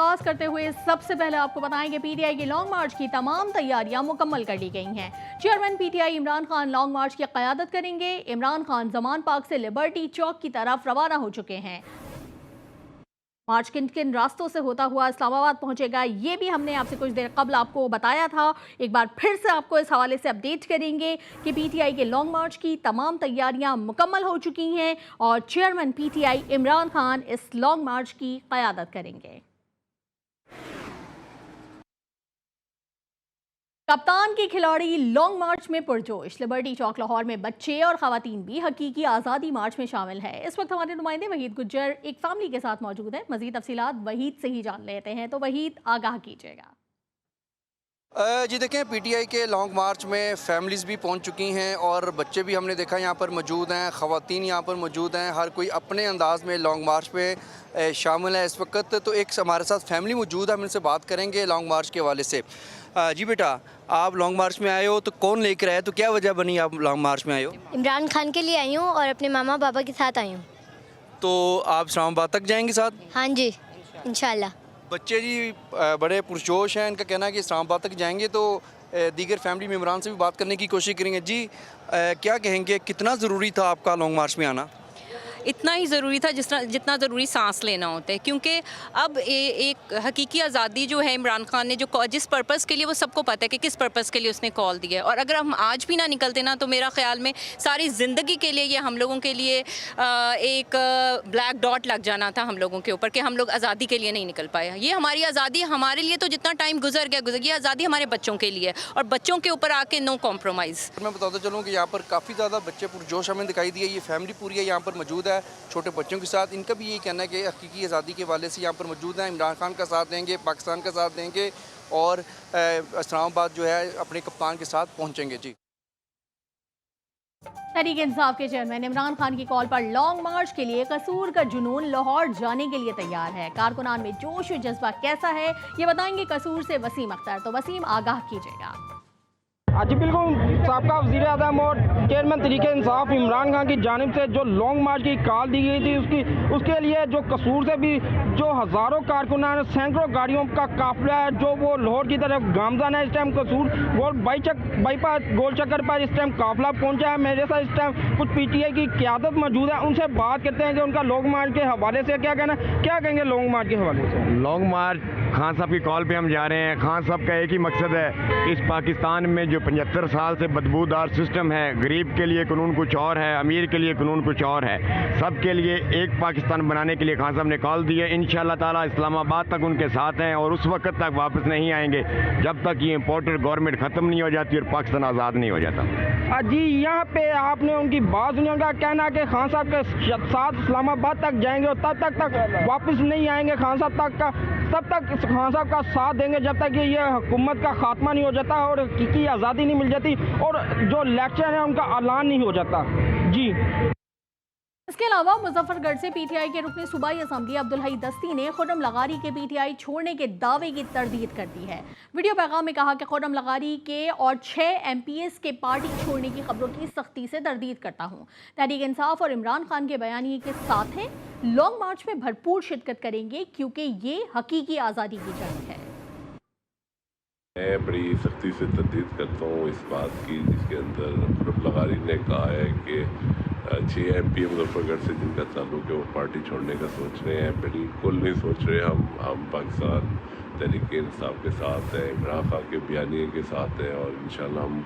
आगाज करते हुए सबसे पहले आपको बताएं कि पीटीआई की लॉन्ग मार्च की तमाम तैयारियां मुकम्मल कर ली गई हैं। Chairman PTI Imran Khan long march की क़यादत करेंगे। इमरान खान जमान पार्क से लिबर्टी चौक की तरफ रवाना हो चुके हैं। मार्च किन किन रास्तों से होता हुआ इस्लामाबाद पहुंचेगा, ये भी हमने आपसे कुछ देर कबल आपको बताया था। एक बार फिर से आपको इस हवाले से अपडेट करेंगे कि पीटीआई के लॉन्ग मार्च की तमाम तैयारियां मुकम्मल हो चुकी हैं और चेयरमैन पीटीआई इमरान खान इस लॉन्ग मार्च की क़यादत करेंगे। कप्तान की खिलाड़ी लॉन्ग मार्च में पुरजोश। लिबर्टी चौक लाहौर में बच्चे और खवातीन भी हकीकी आज़ादी मार्च में शामिल है। इस वक्त हमारे नुमाइंदे वहीद गुज्जर एक फैमिली के साथ मौजूद हैं। मज़ीद तफसीलात वहीद से ही जान लेते हैं, तो वहीद आगाह कीजिएगा। जी देखें, पीटीआई के लॉन्ग मार्च में फैमिलीज़ भी पहुंच चुकी हैं और बच्चे भी हमने देखा यहाँ पर मौजूद हैं, ख़वातीन यहाँ पर मौजूद हैं। हर कोई अपने अंदाज में लॉन्ग मार्च पे शामिल है इस वक्त। तो एक हमारे साथ फैमिली मौजूद है, हम इनसे बात करेंगे लॉन्ग मार्च के हवाले से। जी बेटा, आप लॉन्ग मार्च में आए हो तो कौन लेकर आए, तो क्या वजह बनी आप लॉन्ग मार्च में आए हो? इमरान खान के लिए आई हूँ और अपने मामा पापा के साथ आई हूँ। तो आप इस्लामाबाद तक जाएंगे साथ? हाँ जी, इंशाल्लाह। बच्चे जी बड़े पुरजोश हैं, इनका कहना है कि इस्लामाबाद तक जाएंगे। तो दीगर फैमिली मेम्बरान से भी बात करने की कोशिश करेंगे। जी क्या कहेंगे, कितना ज़रूरी था आपका लॉन्ग मार्च में आना? इतना ही ज़रूरी था जितना ज़रूरी सांस लेना होता है, क्योंकि अब एक हकीकी आज़ादी जो है इमरान खान ने जो जिस पर्पज़ के लिए, वो सबको पता है कि किस पर्पज़ के लिए उसने कॉल दिया है। और अगर हम आज भी ना निकलते ना, तो मेरा ख़्याल में सारी ज़िंदगी के लिए ये हम लोगों के लिए एक ब्लैक डॉट लग जाना था हम लोगों के ऊपर कि हम लोग आज़ादी के लिए नहीं निकल पाए। ये हमारी आज़ादी हमारे लिए तो जितना टाइम गुजर गया, ये आज़ादी हमारे बच्चों के लिए, और बच्चों के ऊपर आके नो कॉम्प्रोमाइज़। मैं बताता चलूँ कि यहाँ पर काफ़ी ज़्यादा बच्चे पुरजोश हमें दिखाई दिए। ये फैमिली पूरी है यहाँ पर मौजूद है छोटे बच्चों के साथ। इनका भी यही कहना है कि हकीकी आज़ादी के हवाले से यहाँ पर मौजूद हैं। इमरान खान का साथ देंगे, पाकिस्तान का साथ देंगे और इस्लामाबाद जो है अपने कप्तान के साथ पहुँचेंगे। जी, तहरीक इंसाफ के चेयरमैन इमरान खान की कॉल पर लॉन्ग मार्च के लिए कसूर का जुनून लाहौर जाने के लिए तैयार है। कारकुनान में जोश और जज्बा कैसा है, ये बताएंगे कसूर से वसीम अख्तर। तो वसीम, आगाह कीजिएगा। जी बिल्कुल, साबका वज़ीर आज़म और चेयरमैन तहरीक इंसाफ इमरान खान की जानिब से जो लॉन्ग मार्च की कॉल दी गई थी, उसके लिए जो कसूर से भी जो हज़ारों कारकुनान, सैकड़ों गाड़ियों का काफिला है जो वो लाहौर की तरफ गामजान है। इस टाइम कसूर बाईपास गोल चक्कर पर इस टाइम काफिला पहुंचा है। मेरे साथ इस टाइम कुछ पीटीआई की क़यादत मौजूद है, उनसे बात करते हैं कि उनका लॉन्ग मार्च के हवाले से क्या कहना, क्या कहेंगे लॉन्ग मार्च के हवाले से। लॉन्ग मार्च खान साहब की कॉल पे हम जा रहे हैं। खान साहब का एक ही मकसद है, इस पाकिस्तान में जो 75 साल से बदबूदार सिस्टम है, गरीब के लिए कानून कुछ और है, अमीर के लिए कानून कुछ और है, सबके लिए एक पाकिस्तान बनाने के लिए खान साहब ने कॉल दी है। इंशाअल्लाह ताला इस्लामाबाद तक उनके साथ हैं और उस वक्त तक वापस नहीं आएंगे जब तक ये इम्पोर्टेड गवर्नमेंट ख़त्म नहीं हो जाती और पाकिस्तान आज़ाद नहीं हो जाता। जी, यहाँ पे आपने उनकी बात सुनी, उनका कहना कि खान साहब के साथ इस्लामाबाद तक जाएंगे और तब तक वापस नहीं आएंगे खान साहब तक का, तब तक खान साहब का साथ देंगे जब तक ये हुकूमत का खात्मा नहीं हो जाता और हकीकी आज़ादी नहीं मिल जाती और जो इलेक्शन है उनका ऐलान नहीं हो जाता। जी, इसके अलावा मुजफ्फरगढ़ से पीटीआई के रुकने सूबाई असम्बली अब्दुल हई दस्ती ने खुर्रम लगारी के पीटीआई छोड़ने के दावे की तरदीद कर दी है। वीडियो पैगाम में कहा कि खुर्रम लगारी के और 6 MPs के पार्टी छोड़ने की खबरों की सख्ती से तरदीद करता हूँ। तहरीक इंसाफ और इमरान खान के बयानिए के साथ हैं, लॉन्ग मार्च में भरपूर शिरकत करेंगे क्योंकि ये हकीकी आज़ादी की जंग है। मैं बड़ी सख्ती से तरदीद करता हूँ इस बात की, जिसके अंदर खुर्रम लगारी ने कहा है कि 6 MP मुजफ्फरगढ़ से जिनका ताल्लुक है वो पार्टी छोड़ने का सोच रहे हैं। बिल्कुल नहीं सोच रहे। हम पाकिस्तान तहरीक इंसाफ के साथ हैं, इमरान खान के बयानिए के साथ हैं और इंशाल्लाह हम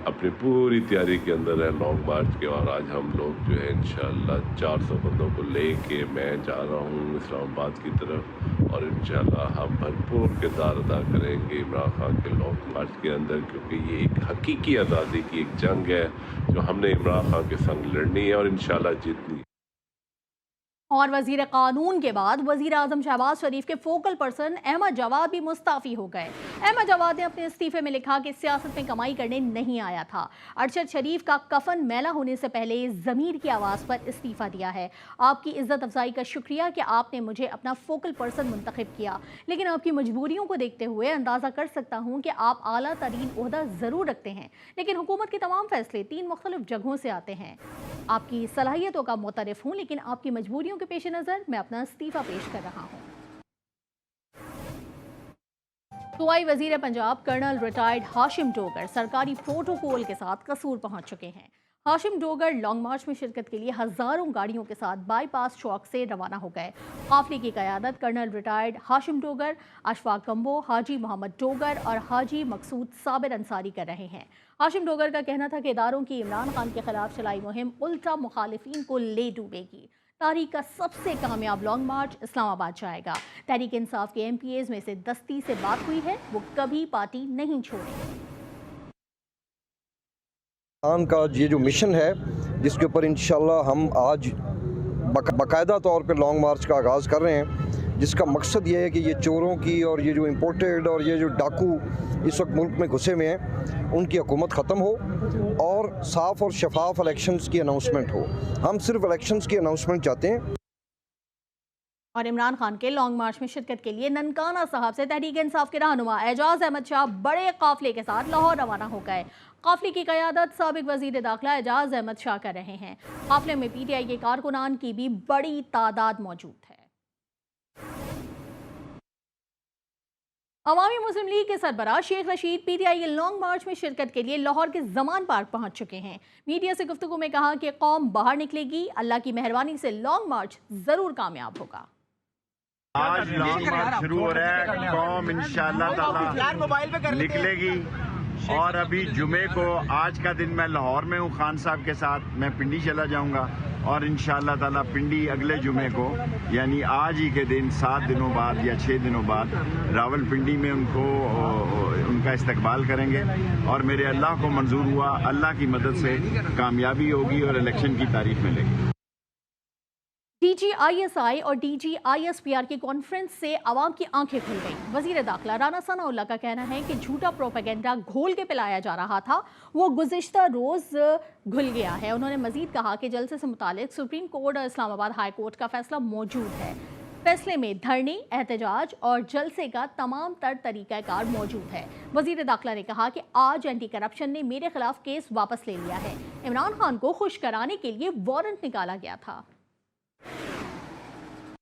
अपनी पूरी तैयारी के अंदर है लॉन्ग मार्च के। और आज हम लोग जो है इंशाल्लाह 400 बंदों को लेके मैं जा रहा हूँ इस्लामाबाद की तरफ और इंशाल्लाह हम भरपूर किरदार अदा करेंगे इमरान खान के लॉन्ग मार्च के अंदर, क्योंकि ये एक हकीकी आज़ादी की एक जंग है जो हमने इमरान खान के संग लड़नी है और इंशाल्लाह जीतनी है। और वजीर कानून के बाद वजीर आजम शहबाज शरीफ के फोकल पर्सन अहमद जवाद भी मुस्ताफ़ी हो गए। अहमद जवाद ने अपने इस्तीफे में लिखा कि सियासत में कमाई करने नहीं आया था। अरशद शरीफ का कफन मैला होने से पहले ज़मीर की आवाज़ पर इस्तीफा दिया है। आपकी इज्जत अफजाई का शुक्रिया कि आपने मुझे अपना फोकल पर्सन मुंतखब किया, लेकिन आपकी मजबूरियों को देखते हुए अंदाज़ा कर सकता हूँ कि आप आला तरीन ओहदा ज़रूर रखते हैं, लेकिन हुकूमत के तमाम फैसले 3 मुख्तलिफ जगहों से आते हैं। आपकी सलाहियतों का मुतरफ हूँ, लेकिन आपकी मजबूरियों के पेश नज़र मैं अपना इस्तीफ़ा पेश कर रहा हूँ। सूबाई वजीर पंजाब कर्नल रिटायर्ड हाशिम डोगर सरकारी प्रोटोकॉल के साथ कसूर पहुंच चुके हैं। हाशिम डोगर लॉन्ग मार्च में शिरकत के लिए हजारों गाड़ियों के साथ बाईपास चौक से रवाना हो गए। काफिले की क़यादत कर्नल रिटायर्ड हाशिम डोगर, अशफाक कम्बो, हाजी मोहम्मद डोगर और हाजी मकसूद साबिर अंसारी कर रहे हैं। हाशिम डोगर का कहना था कि इदारों की इमरान खान के खिलाफ चलाई मुहिम उल्टा मुखालिफिन को ले डूबेगी। तारीख का सबसे कामयाब लॉन्ग मार्च इस्लामाबाद जाएगा। तहरीक इंसाफ के MPAs में से दस्ती से बात हुई है, वो कभी पार्टी नहीं छोड़ेंगे। पाकिस्तान का ये जो मिशन है जिसके ऊपर इंशाल्लाह हम आज बाकायदा तौर पे लॉन्ग मार्च का आगाज़ कर रहे हैं, जिसका मकसद ये है कि ये चोरों की और ये जो इम्पोर्टेड और ये जो डाकू इस वक्त मुल्क में घुसे हुए हैं उनकी हुकूमत ख़त्म हो और साफ़ और शफाफ इलेक्शंस की अनाउंसमेंट हो। हम सिर्फ इलेक्शंस की अनाउंसमेंट चाहते हैं। और इमरान खान के लॉन्ग मार्च में शिरकत के लिए ननकाना साहब से तहरीक इंसाफ के रहनुमा एजाज अहमद शाह बड़े काफिले के साथ लाहौर रवाना हो गए। काफिले की क़यादत साबिक वजीर दाखिला एजाज अहमद शाह कर रहे हैं। काफिले में PTI के कारकुनान की भी बड़ी तादाद मौजूद है। अवामी मुस्लिम लीग के सरबराह शेख रशीद PTI के लॉन्ग मार्च में शिरकत के लिए लाहौर के जमान पार्क पहुंच चुके हैं। मीडिया से गुफ्तगू में कहा कि कौम बाहर निकलेगी, अल्लाह की मेहरबानी से लॉन्ग मार्च जरूर कामयाब होगा। आज लॉन्ग मार्च शुरू हो रहा है, कौम इंशाअल्लाह ताला निकलेगी। और अभी जुमे को आज का दिन मैं लाहौर में हूँ खान साहब के साथ, मैं पिंडी चला जाऊँगा और इंशाअल्लाह ताला पिंडी अगले जुमे को यानी आज ही के दिन 7 दिनों बाद या 6 दिनों बाद रावलपिंडी में उनका इस्तकबाल करेंगे। और मेरे अल्लाह को मंजूर हुआ, अल्लाह की मदद से कामयाबी होगी और इलेक्शन की तारीख मिलेगी। DG ISI और DG ISPR की कॉन्फ्रेंस से आवाम की आंखें खुल गईं। वजीर दाखिला राना सनाउल्लाह का कहना है कि झूठा प्रोपेगेंडा घोल के पिलाया जा रहा था, वो गुज़िश्ता रोज़ घुल गया है। उन्होंने मजीद कहा कि जलसे से मुतालिक सुप्रीम कोर्ट और इस्लामाबाद हाई कोर्ट का फैसला मौजूद है। फैसले में धरने, एहतजाज और जलसे का तमाम तर तरीक़ाकार मौजूद है। वजीर दाखिला ने कहा कि आज एंटी करप्शन ने मेरे खिलाफ केस वापस ले लिया है। इमरान खान को खुश कराने के लिए वारंट निकाला गया था।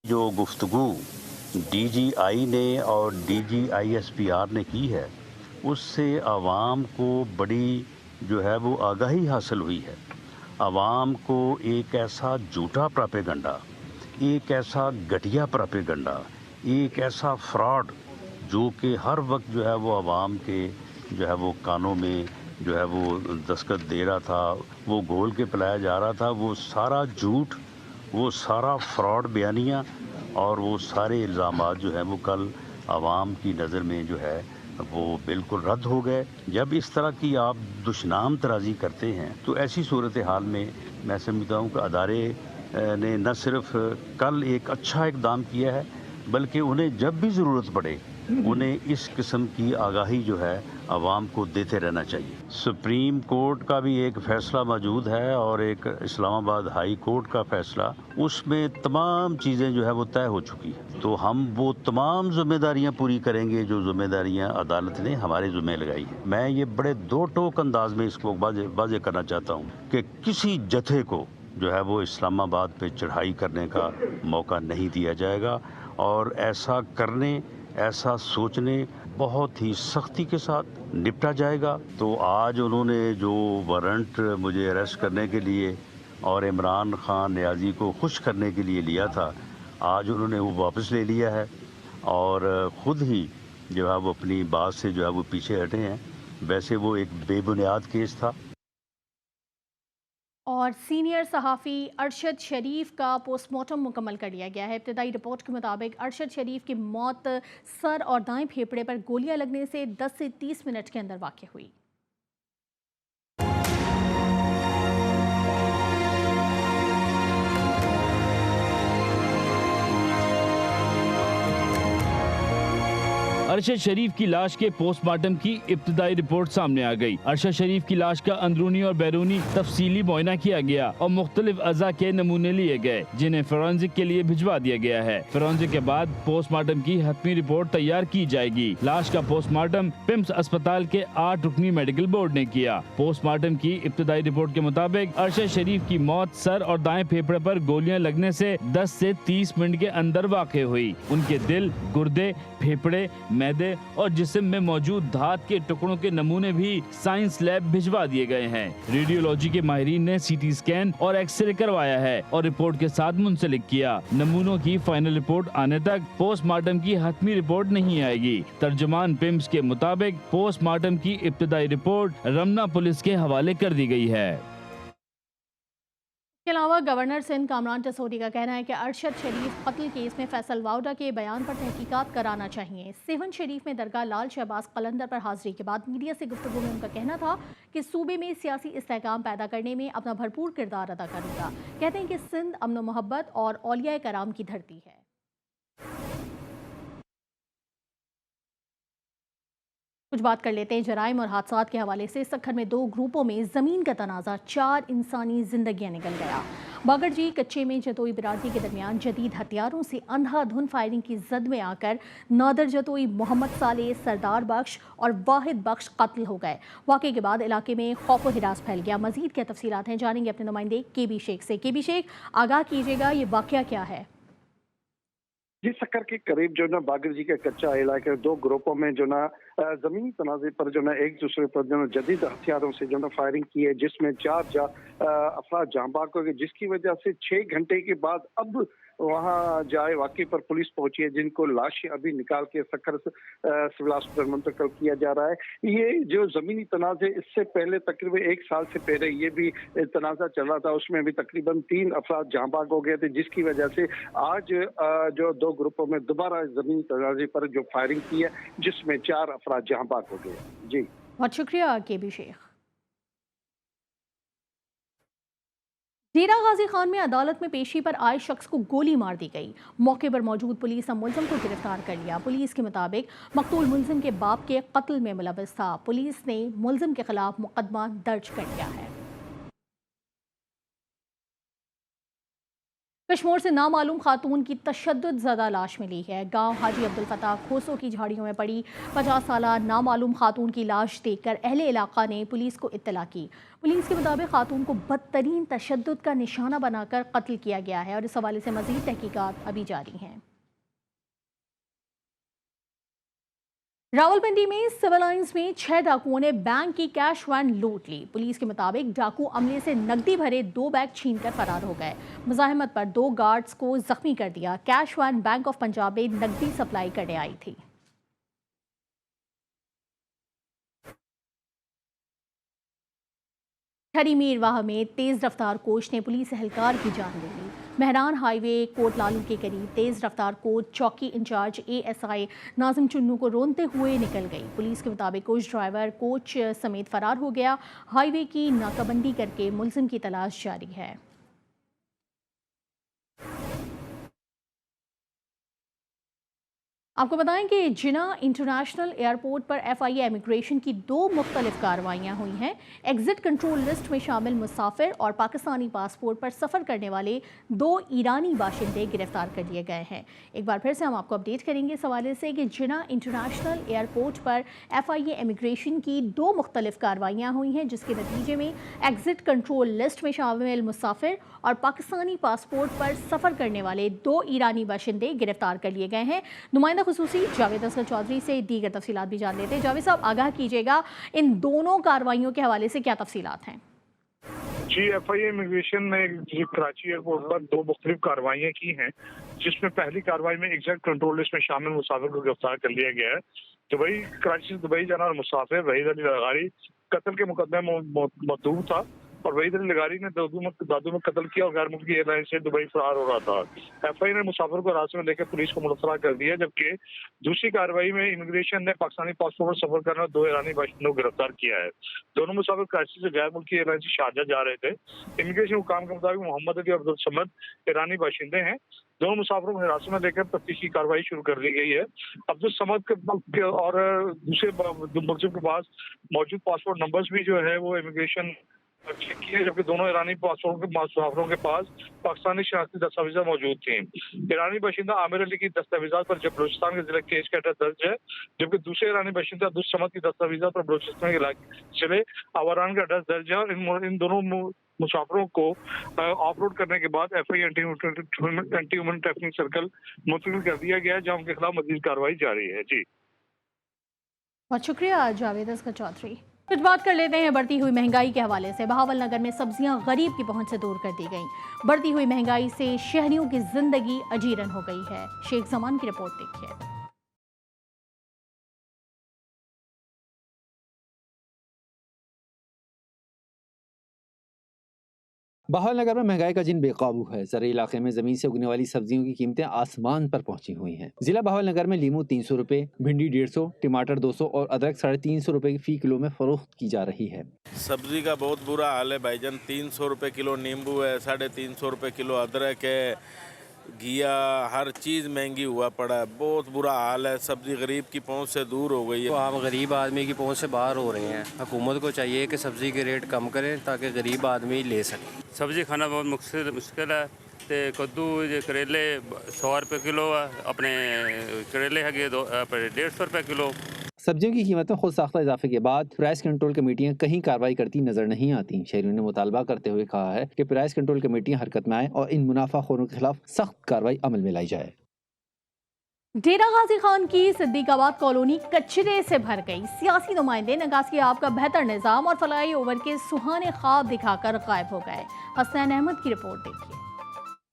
जो गुफ्तगू DGI ने और DG ISPR ने की है उससे आवाम को बड़ी जो है वो आगाही हासिल हुई है। आवाम को एक ऐसा झूठा प्रोपेगेंडा, एक ऐसा घटिया प्रोपेगेंडा, एक ऐसा फ्रॉड जो कि हर वक्त जो है वो आवाम के जो है वो कानों में जो है वो दस्तखत दे रहा था, वो घोल के पिलाया जा रहा था, वो सारा झूठ, वो सारा फ्रॉड बयानियाँ और वो सारे इल्ज़ामात जो है वो कल आवाम की नज़र में जो है वो बिल्कुल रद्द हो गए। जब इस तरह की आप दुश्नाम तराजी करते हैं तो ऐसी सूरत हाल में मैं समझता हूँ कि अदारे ने न सिर्फ कल एक अच्छा इक़दाम किया है बल्कि उन्हें जब भी ज़रूरत पड़े उन्हें इस किस्म की आगाही जो है आवाम को देते रहना चाहिए। सुप्रीम कोर्ट का भी एक फ़ैसला मौजूद है और एक इस्लामाबाद हाई कोर्ट का फ़ैसला, उसमें तमाम चीज़ें जो है वो तय हो चुकी है। तो हम वो तमाम ज़िम्मेदारियां पूरी करेंगे जो ज़िम्मेदारियां अदालत ने हमारे ज़िम्मे लगाई हैं। मैं ये बड़े दो टोक अंदाज में इसको वाज़ेह करना चाहता हूँ कि किसी जत्थे को जो है वो इस्लामाबाद पे चढ़ाई करने का मौका नहीं दिया जाएगा और ऐसा करने, ऐसा सोचने बहुत ही सख्ती के साथ निपटा जाएगा। तो आज उन्होंने जो वारंट मुझे अरेस्ट करने के लिए और इमरान खान नियाज़ी को खुश करने के लिए लिया था, आज उन्होंने वो वापस ले लिया है और ख़ुद ही जो है वो अपनी बात से जो है वो पीछे हटे हैं। वैसे वो एक बेबुनियाद केस था। और सीनियर सहाफ़ी अरशद शरीफ का पोस्टमार्टम मुकम्मल कर लिया गया है। इब्तदाई रिपोर्ट के मुताबिक अरशद शरीफ की मौत सर और दाएं फेफड़े पर गोलियां लगने से 10 से 30 मिनट के अंदर वाक़ई हुई। अरशद शरीफ की लाश के पोस्टमार्टम की इब्तिदाई रिपोर्ट सामने आ गई। अरशद शरीफ की लाश का अंदरूनी और बैरूनी तफसीली मुआयना किया गया और मुख्तलिफ अज़ा के नमूने लिए गए जिन्हें फोरेंसिक के लिए भिजवा दिया गया है। फोरेंसिक के बाद पोस्टमार्टम की हतमी रिपोर्ट तैयार की जाएगी। लाश का पोस्टमार्टम पिम्स अस्पताल के 8 रुकनी मेडिकल बोर्ड ने किया। पोस्टमार्टम की इब्तिदाई रिपोर्ट के मुताबिक अरशद शरीफ की मौत सर और दाएं फेफड़े पर गोलियां लगने से 10 से 30 मिनट के अंदर वाक़ई हुई। उनके दिल, गुर्दे, फेफड़े, मैदे और जिस्म में मौजूद धात के टुकड़ों के नमूने भी साइंस लैब भिजवा दिए गए हैं। रेडियोलॉजी के माहिरीन ने सीटी स्कैन और एक्सरे करवाया है और रिपोर्ट के साथ मुंसलिक किया। नमूनों की फाइनल रिपोर्ट आने तक पोस्टमार्टम की हतमी रिपोर्ट नहीं आएगी। तर्जुमान पिम्स के मुताबिक पोस्टमार्टम की इब्तिदाई रिपोर्ट रमना पुलिस के हवाले कर दी गई है। इसके अलावा गवर्नर सिंध कामरान टसोडी का कहना है कि अरशद शरीफ कत्ल केस में फैसल वाउडा के बयान पर तहकीकात कराना चाहिए। सेवन शरीफ में दरगाह लाल शहबाज कलंदर पर हाजिरी के बाद मीडिया से गुफ्तगू में उनका कहना था कि सूबे में सियासी इस्तेहकाम पैदा करने में अपना भरपूर किरदार अदा करूँगा। कहते हैं कि सिंध अमन व मोहब्बत और औलिया कराम की धरती है। कुछ बात कर लेते हैं जराइम और हादसात के हवाले से। सक्खर में 2 ग्रुपों में ज़मीन का तनाज़ा, 4 इंसानी जिंदगियां निकल गया। बागरजी कच्चे में जतोई बिरादरी के दरमियान जदीद हथियारों से अंधाधुन फायरिंग की जद में आकर नादर जतोई, मोहम्मद साले, सरदार बख्श और वाहिद बख्श कत्ल हो गए। वाक़े के बाद इलाके में खौफ व हिरास फैल गया। मजीद क्या तफसीलात हैं जानेंगे अपने नुमाइंदे केबी शेख से। केबी शेख, आगाह कीजिएगा, ये वाक़या क्या है? जी, सक्कर के करीब जो ना बागरजी के कच्चा इलाके 2 ग्रुपों में जो ना जमीनी तनाज़े पर जो ना एक दूसरे पर जो ना जदीद हथियारों से जो ना फायरिंग की है, जिसमें 4 अफराद जाँ बाग हो गए, जिसकी वजह से 6 घंटे के बाद अब वहाँ जाए वाक़ई पर पुलिस पहुंची है, जिनको लाशें अभी निकाल के सक्कर सिविल हॉस्पिटल मुंतकिल किया जा रहा है। ये जो जमीनी तनाज़े इससे पहले तकरीबन 1 साल से पहले ये भी तनाज़ा चल रहा था, उसमें भी तकरीबन 3 अफराद जाँ बाग हो गए थे, जिसकी वजह से आज जो 2 ग्रुपों में दोबारा जमीनी तनाज़े पर जो फायरिंग की है, जिसमें 4 अफराद जाँ बाग हो गए। जी, बहुत शुक्रिया केबी शेख। डेरा गाजी खान में अदालत में पेशी पर आए शख्स को गोली मार दी गई। मौके पर मौजूद पुलिस ने मुलजिम को गिरफ्तार कर लिया। पुलिस के मुताबिक मकतूल मुलजिम के बाप के कत्ल में मुलव्वस था। पुलिस ने मुलजिम के खिलाफ मुकदमा दर्ज कर लिया है। कश्मीर से नामालूम खातून की तशद्दुद ज़दा लाश मिली है। गांव हाजी अब्दुल फताह खोसो की झाड़ियों में पड़ी 50 साला नामालूम खातून की लाश देखकर अहले इलाका ने पुलिस को इत्तला की। पुलिस के मुताबिक खातून को बदतरीन तशद्दुद का निशाना बनाकर कत्ल किया गया है और इस हवाले से मज़ीद तहकीकात अभी जारी हैं। रावलपिंडी में सिविल लाइंस में 6 डाकुओं ने बैंक की कैश वैन लूट ली। पुलिस के मुताबिक डाकू अमले से नकदी भरे 2 बैग छीनकर फरार हो गए। मुजाहिमत पर 2 गार्ड्स को जख्मी कर दिया। Cash van bank of Punjab में नकदी सप्लाई करने आई थी। ठरी मीरवाह में तेज रफ्तार कोच ने पुलिस एहलकार की जान ले ली। महरान हाईवे कोटलालू के करीब तेज रफ्तार कोच चौकी इंचार्ज ASI नाजिम चुन्नू को रोनते हुए निकल गई। पुलिस के मुताबिक कोच ड्राइवर कोच समेत फरार हो गया। हाईवे की नाकाबंदी करके मुलजिम की तलाश जारी है। आपको बताएं कि जिना इंटरनेशनल एयरपोर्ट पर FIA इमिग्रेशन की 2 मुख्तलिफ कार्रवाइयाँ हुई हैं। एग्जिट कंट्रोल लिस्ट में शामिल मुसाफिर और पाकिस्तानी पासपोर्ट पर सफ़र करने वाले 2 ईरानी बाशिंदे गिरफ्तार कर लिए गए हैं। एक बार फिर से हम आपको अपडेट करेंगे इस हवाले से कि जिना इंटरनेशनल एयरपोर्ट पर FIA इमिग्रेशन की 2 मुख्तलिफ कार्रवाइयाँ हुई हैं, जिसके नतीजे में एग्जिट कंट्रोल लिस्ट में शामिल मुसाफिर और पाकिस्तानी पासपोर्ट पर सफ़र करने वाले 2 ईरानी बाशिंदे गिरफ्तार कर लिए गए हैं। नुमाइंदा खुसूसी जावेद असगर चौधरी से दीगर तफसीलात भी जान लेते हैं। जावेद साहब, आगाह कीजिएगा, इन दोनों कार्रवाइयों के हवाले से क्या तफसीलात हैं? जी, FIA इमिग्रेशन ने कराची एयरपोर्ट पर 2 मुख्तलिफ कार्रवाइयाँ की हैं, जिसमें पहली कार्रवाई में एग्जैक्ट कंट्रोल लिस्ट में शामिल मुसाफिर को गिरफ्तार कर लिया गया है। कराची से दुबई जाना और मुसाफिर वहीद अली लगारी कत्ल के मुकदमे में मदूर था और वहीद अली लगारी ने दादू में कत्ल किया और गैर मुल्की एयरलाइन से दुबई फरार हो रहा था। FIA ने मुसाफिर को रास्ते में लेकर पुलिस को मुलतला कर दिया, जबकि दूसरी कार्रवाई में इमिग्रेशन ने पाकिस्तानी पासपोर्ट पर सफर करने 2 ईरानी बाशिंदों को गिरफ्तार किया है। दोनों मुसाफिर कराची से गैर मुल्की एयरलाइन से शारजा जा रहे थे। इमिग्रेशन हुकाम के मुताबिक मोहम्मद अली अब्दुल समद ईरानी बाशिंदे हैं। दोनों मुसाफिरों को हिरासत में लेकर तफ्तीशी कार्रवाई शुरू कर दी गई है। अब्दुल समद के और दूसरे मुलजिम के पास मौजूद पासपोर्ट नंबर्स भी जो है वो इमिग्रेशन चेक किए, जबकि दोनों ईरानी पासपोर्ट के मुसाफिरों के पास पाकिस्तानी शनाख्ती दस्तावेजा मौजूद थी। ईरानी बाशिंदा आमिर अली की दस्तावेजा पर जब बलूचिस्तान के जिले केस का एड्रेस दर्ज है, जबकि दूसरे ईरानी बाशिंदा अब्दुल समद की दस्तावेजा पर बलूचिस्तान के इलाके जिले आवारान का एड्रेस दर्ज है और इन दोनों मुसाफिरों को ऑफरोड करने के बाद FIA anti human trafficking circle मुंतकिल कर दिया गया है, जहां उनके खिलाफ मजीद कार्रवाई जारी है। जी। बहुत शुक्रिया जावेद असगर चौधरी। कुछ बात कर लेते हैं बढ़ती हुई महंगाई के हवाले से। बहावल नगर में सब्जियां गरीब की पहुंच से दूर कर दी गईं। बढ़ती हुई महंगाई से शहरियों की जिंदगी अजीरन हो गई है। शेख जमान की रिपोर्ट देखिए। बहावल नगर में महंगाई का जिन बेकाबू है। ज़रा इलाके में ज़मीन से उगने वाली सब्जियों की कीमतें आसमान पर पहुंची हुई हैं। जिला बहावल नगर में लीमू 300 रुपए, भिंडी 150, टमाटर 200 और अदरक 350 रुपए फी किलो में फरोख्त की जा रही है। सब्जी का बहुत बुरा हाल है भाईजान। 300 रुपए किलो नींबू है, 350 रुपए किलो अदरक है, घिया, हर चीज़ महंगी हुआ पड़ा है। बहुत बुरा हाल है। सब्जी गरीब की पहुंच से दूर हो गई है। तो आप गरीब आदमी की पहुंच से बाहर हो रहे हैं। हुकूमत को चाहिए कि सब्जी के रेट कम करें ताकि गरीब आदमी ले सके। सब्जी खाना बहुत मुश्किल है। तो कद्दू करेले 100 रुपये किलो है, अपने करेले है 150 रुपये किलो। सब्जियों की कीमत में खुद साख्ता इजाफे के बाद प्राइस कंट्रोल कमेटियां कहीं कार्रवाई करती नजर नहीं आती। शहरियों ने मुतालबा करते हुए कहा है कि प्राइस कंट्रोल कमेटियां हरकत में आए और इन मुनाफाखोरों के खिलाफ सख्त कार्रवाई अमल में लाई जाए। डेरा गाजी खान की सिद्दीकाबाद कॉलोनी कचरे से भर गई। सियासी नुमाइंदे निकासी आब का बेहतर निजाम और फलाई ओवर के सुहाने ख्वाब दिखाकर गायब हो गए। हसनैन अहमद की रिपोर्ट देखिए।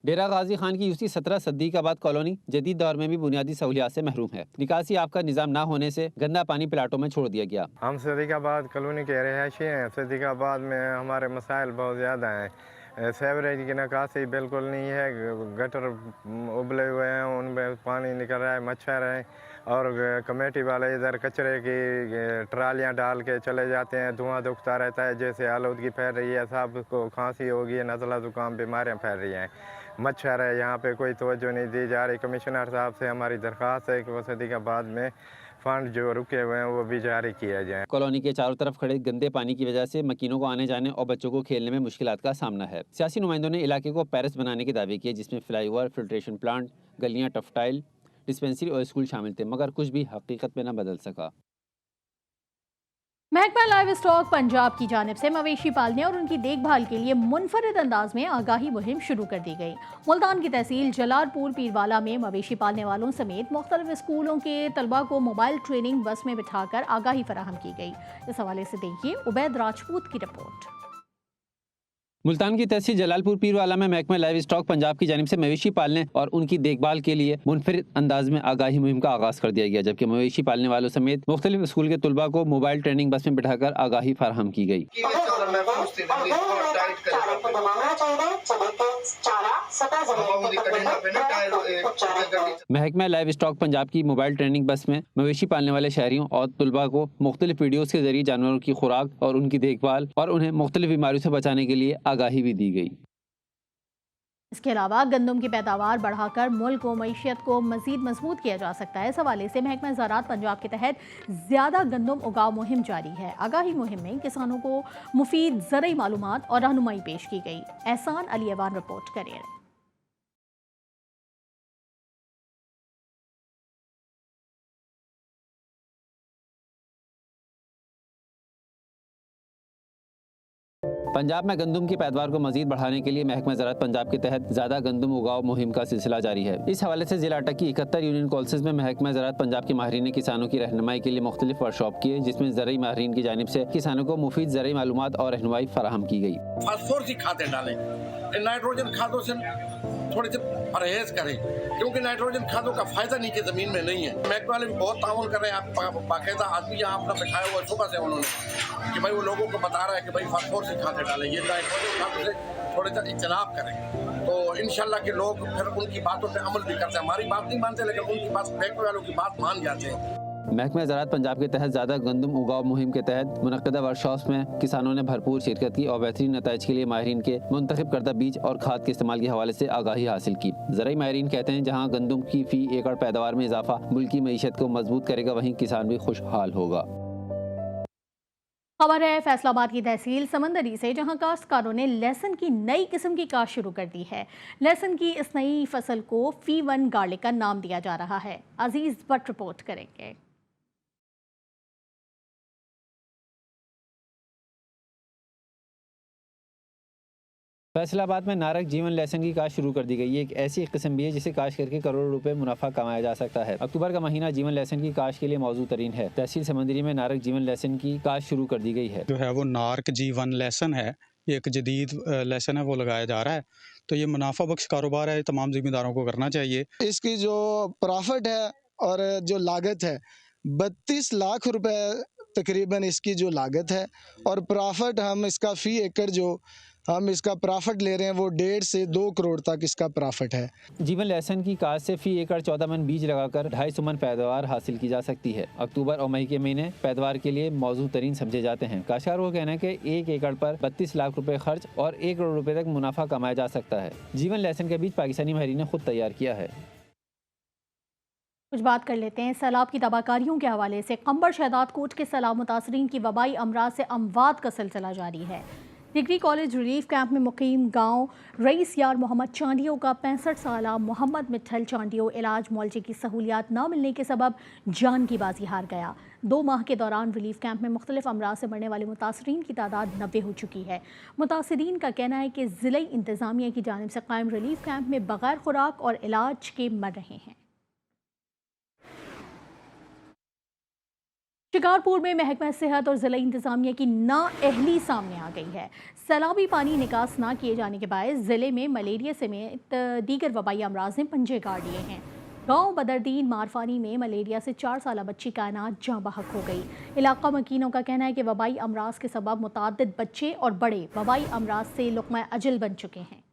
डेरा गाजी खान की यूसी 17 सिद्दीकाबाद कॉलोनी जदीद दौर में भी बुनियादी सहूलियात से महरूम है। निकासी आपका निजाम ना होने से गंदा पानी प्लाटों में छोड़ दिया गया। हम सिद्दीकाबाद कॉलोनी के रहायशी हैं। सिद्दीकाबाद में हमारे मसाइल बहुत ज़्यादा हैं। सेवरेज की निकासी बिल्कुल नहीं है, गटर उबले हुए हैं, उनमें पानी निकल रहा है, मच्छर है और कमेटी वाले इधर कचरे की ट्रालियां डाल के चले जाते हैं। धुआं दुखता रहता है, जैसे आलूदगी फैल रही है, सबको खांसी होगी, नज़ला ज़ुकाम बीमारियां फैल रही हैं, मच्छर है। यहाँ पे कोई तवज्जो नहीं दी जा रही। कमिश्नर साहब से हमारी दरख्वास्त है कि वो सिद्दीकाबाद में फंड जो रुके हुए हैं वो भी जारी किया जाए। कॉलोनी के चारों तरफ खड़े गंदे पानी की वजह से मकीनों को आने जाने और बच्चों को खेलने में मुश्किलात का सामना है। सियासी नुमाइंदों ने इलाके को पेरिस बनाने के दावे किए, जिसमें फ्लाईओवर, फिल्ट्रेशन प्लांट, गलियां, टफटाइल, डिस्पेंसरी और स्कूल शामिल थे, मगर कुछ भी हकीकत में न बदल सका। महकमा लाइव स्टॉक पंजाब की जानिब से मवेशी पालने और उनकी देखभाल के लिए मुनफरिद अंदाज में आगाही मुहिम शुरू कर दी गई। मुल्तान की तहसील जलालपुर पीरवाला में मवेशी पालने वालों समेत मुख्तलिफ स्कूलों के तलबा को मोबाइल ट्रेनिंग बस में बिठाकर आगाही फराहम की गई। इस हवाले से देखिए उबैद राजपूत की रिपोर्ट। मुल्तान की तहसील जलालपुर पीरवाला में महकमा लाइव स्टॉक पंजाब की जानिब से मवेशी पालने और उनकी देखभाल के लिए मुनफरिद अंदाज में आगाही मुहिम का आगाज कर दिया गया, जबकि मवेशी पालने वालों समेत मुख्तलिफ स्कूल के तुलबा को मोबाइल ट्रेनिंग बस में बिठाकर आगाही फराहम की गई। महकमा लाइव स्टॉक पंजाब की मोबाइल ट्रेनिंग बस में मवेशी पालने वाले शहरियों और तुलबा को मुख्तलिफ वीडियोस के जरिए जानवरों की खुराक और उनकी देखभाल और उन्हें मुख्तलिफ बीमारियों से बचाने के लिए आगाही भी दी गई। इसके अलावा गंदम की पैदावार बढ़ाकर मुल्क व मईशत को मजीद मजबूत किया जा सकता है। इस हवाले से महकमा ज़राअत पंजाब के तहत ज़्यादा गंदम उगाव मुहिम जारी है। आगाही मुहिम में किसानों को मुफीद ज़रई मालूमात और रहनुमाई पेश की गई। एहसान अली अवान रिपोर्ट करें। पंजाब में गंदम की पैदावार को मजीद बढ़ाने के लिए महकमा ज़राअत पंजाब के तहत ज़्यादा गंदम उगाव मुहिम का सिलसिला जारी है। इस हवाले से जिला अटक की 71 यूनियन कॉलेज में महकमा ज़राअत पंजाब के माहिरीन ने किसानों की रहनुमाई के लिए मुख्तलिफ वर्कशॉप किए, जिसमें ज़रई माहिरीन की जानिब से किसानों को मुफीद ज़रई मालूमात और रहनुमाई फराहम की गई। फास्फोरस की खादें डालें, नाइट्रोजन खादों से थोड़े से परहेज करें, क्योंकि नाइट्रोजन खादों का फायदा नीचे जमीन में नहीं है। महकमे वाले भी बहुत ताउन कर रहे हैं। आप बाकायदा आदमी यहाँ अपना बिठाया हुआ सुबह से उन्होंने कि भाई वो लोगों को बता रहा है कि भाई फास्फोरस की खादें डालें, ये नाइट्रोजन खादों से थोड़े सा इख्तिलाफ करें, तो इंशाल्लाह के लोग फिर उनकी बातों पर अमल भी करते हैं। हमारी बात नहीं मानते, लेकिन उनकी बात महकमे वालों की बात मान जाते हैं। महकमा ज़राअत पंजाब के तहत ज़्यादा गंदम उगाव मुहिम के तहत मुनक़्क़दा वर्कशॉप्स में किसानों ने भरपूर शिरकत की और बेहतरीन नताइज के लिए माहिरीन के मुंतखब करदा बीज और खाद के इस्तेमाल के हवाले से आगाही हासिल की। ज़रई माहिरीन कहते हैं, जहाँ गंदम की फ़ी एकड़ पैदावार में इजाफा मुल्क की मईशत को मजबूत करेगा, वहीं किसान भी खुशहाल होगा। खबर है फैसलाबाद की तहसील समंदरी से, जहां काश्तकारों ने लहसुन की नई किस्म की काश्त शुरू कर दी है। लहसुन की इस नई फसल को F1 गार्लिक का नाम दिया जा रहा है। अजीज भट्ट रिपोर्ट करेंगे। फैसलाबाद में नारक जीवन लहसुन की काश्त शुरू कर दी गई। ये एक ऐसी किस्म भी है जिसे काश्त करके करोड़ों रुपए मुनाफा कमाया जा सकता है। अक्टूबर का महीना जीवन लहसुन की काश्त के लिए मौजू तरीन है। तहसील समंदरी में नारक जीवन लहसुन की काश्त शुरू कर दी गई है। जो है वो नारक जीवन लहसुन है, ये एक जदीद लहसुन है, वो लगाया जा रहा है। तो ये मुनाफा बख्श कारोबार है, तमाम जिम्मेदारों को करना चाहिए। इसकी जो प्रॉफिट है और जो लागत है 32 लाख रुपए तकरीबन इसकी जो लागत है, और प्रॉफिट हम इसका फी एकड़ जो हम इसका प्रॉफिट ले रहे हैं वो 1.5 से 2 करोड़ तक इसका प्रॉफिट है। जीवन लहसुन की काश्त से फी एकड़ 14 मन बीज लगाकर 250 मन पैदावार हासिल की जा सकती है। अक्टूबर और मई के महीने पैदावार के लिए मौजूद तरीन समझे जाते हैं। काश्तकारों का कहना है कि 1 एकड़ पर 32 लाख रुपए खर्च और 1 करोड़ रुपए तक मुनाफा कमाया जा सकता है। जीवन लहसुन का बीज पाकिस्तानी माहिरीन ने खुद तैयार किया है। कुछ बात कर लेते हैं सैलाब की तबाहकारियों के हवाले से। कंबर शहदाद कोट के सैलाब मुतासरीन की वबाई अमराज से अमवात का सिलसिला जारी है। डिग्री कॉलेज रिलीफ कैंप में मुकीम गांव रईस यार मोहम्मद चांडियो का 65 साला मोहम्मद मिठल चांडियो इलाज मुआलजे की सहूलियात न मिलने के सबब जान की बाजी हार गया। 2 माह के दौरान रिलीफ कैंप में मुख्तलिफ अमराज से मरने वाले मुतासरीन की तादाद 90 हो चुकी है। मुतासरीन का कहना है कि ज़िला इंतज़ामिया की जानिब से कायम रिलीफ कैंप में बगैर खुराक और इलाज के मर रहे हैं। शिकारपुर में महकमा सेहत और ज़िला इंतज़ामिया की नाअहली सामने आ गई है। सैलाबी पानी निकास ना किए जाने के बायस ज़िले में मलेरिया समेत दीगर वबाई अमराज ने पंजे गाड़ लिए हैं। गांव बदरदीन मारफानी में मलेरिया से 4 साला बच्ची कायनात जाँ बहक हो गई। इलाका मकीनों का कहना है कि वबाई अमराज के सबब मुताद्दिद बच्चे और बड़े वबाई अमराज से लुक़मा अजल बन चुके हैं।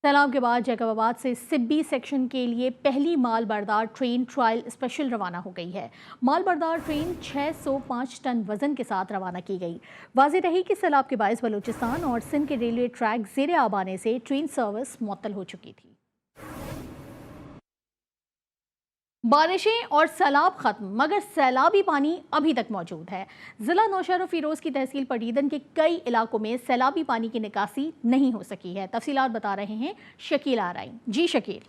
सैलाब के बाद जैकबाबाद से सिब्बी सेक्शन के लिए पहली माल बरदार ट्रेन ट्रायल स्पेशल रवाना हो गई है। माल बरदार ट्रेन 605 टन वजन के साथ रवाना की गई। वाज़ेह रही कि सैलाब के बायस बलूचिस्तान और सिंध के रेलवे ट्रैक ज़ेर आब आने से ट्रेन सर्विस मुअत्तल हो चुकी थी। बारिशें और सैलाब खत्म, मगर सैलाबी पानी अभी तक मौजूद है। जिला नौशहर और फिरोज की तहसील पटीदन के कई इलाकों में सैलाबी पानी की निकासी नहीं हो सकी है। तफसीलात बता रहे हैं शकील आराइन। जी शकील।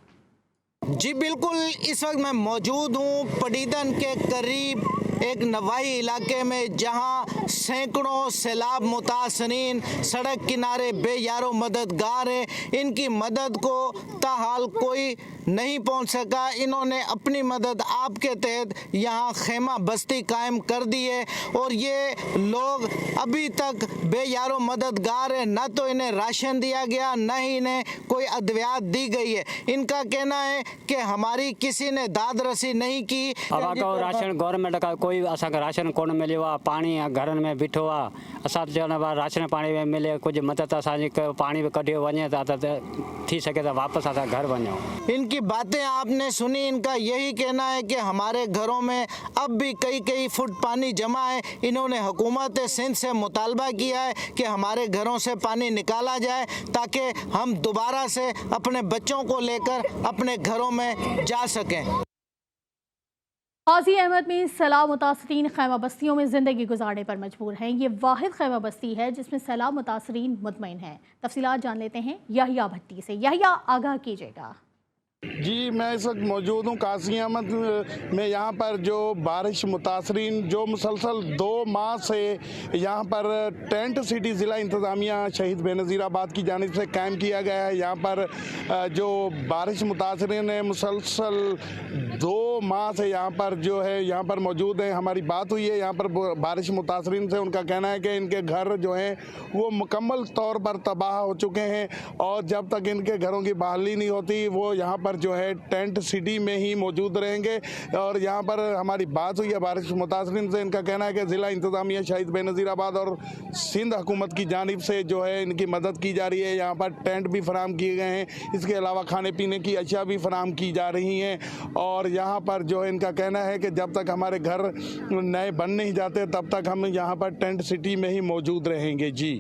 जी बिल्कुल, इस वक्त मैं मौजूद हूँ पटीदन के करीब एक नवाही इलाके में, जहां सैकड़ों सैलाब मुतासरीन सड़क किनारे बेयारो मददगार हैं। इनकी मदद को ताहाल कोई नहीं पहुंच सका। इन्होंने अपनी मदद आपके तहत यहां खेमा बस्ती कायम कर दी है और ये लोग अभी तक बेयारो मददगार हैं। न तो इन्हें राशन दिया गया, न ही इन्हें कोई अद्वियात दी गई है। इनका कहना है कि हमारी किसी ने दाद रसी नहीं की। राशन गवर्नमेंट का कोई असांखे राशन कोन मिलियो आहे। पाणी घरनि में बीठो आहे। असां चवंदा हुआ राशन पाणी में मिले, कुछ मदद असांजी पाणी में कढियो वञे त थी सके तो वापस असां घर वञूं। इनकी बातें आपने सुनी। इनका यही कहना है कि हमारे घरों में अब भी कई फुट पानी जमा है। इन्होंने हुकूमत सिंध से मुतालबा किया है कि हमारे घरों से पानी निकाला जाए ताकि हम दोबारा से अपने बच्चों को लेकर अपने घरों में जा सकें। गाजी अहमद में सैलाब मुतासरीन खैमा बस्तियों में ज़िंदगी गुजारने पर मजबूर हैं। ये वाहिद खैमा बस्ती है जिसमें सैलाब मुतासरीन मुतमईन हैं। तफसीलात जान लेते हैं याहिया भट्टी से। याहिया, आगाह कीजिएगा। जी, मैं इस वक्त मौजूद हूँ काजी अहमद में। यहाँ पर जो बारिश मुतासरीन जो मुसलसल 2 माह से यहाँ पर टेंट सिटी ज़िला इंतज़ामिया शहीद बेनज़ीराबाद की जानिब से कायम किया गया है। यहाँ पर जो बारिश मुतासरीन है मुसलसल 2 माह से यहाँ पर जो है यहाँ पर मौजूद है। हमारी बात हुई है यहाँ पर बारिश मुतासरीन से। उनका कहना है कि इनके घर जो हैं वो मुकम्मल तौर पर तबाह हो चुके हैं और जब तक इनके घरों की बहाली नहीं होती वो यहाँ पर जो है टेंट सिटी में ही मौजूद रहेंगे। और यहाँ पर हमारी बात हुई है बारिश मुतासरीन से। इनका कहना है कि ज़िला इंतज़ामिया शहीद बेनज़ीराबाद और सिंध हुकूमत की जानिब से जो है इनकी मदद की जा रही है। यहाँ पर टेंट भी फराहम किए गए हैं। इसके अलावा खाने पीने की अशिया भी फराहम की जा रही हैं। और यहाँ पर जो है इनका कहना है कि जब तक हमारे घर नए बन नहीं जाते तब तक हम यहाँ पर टेंट सिटी में ही मौजूद रहेंगे। जी,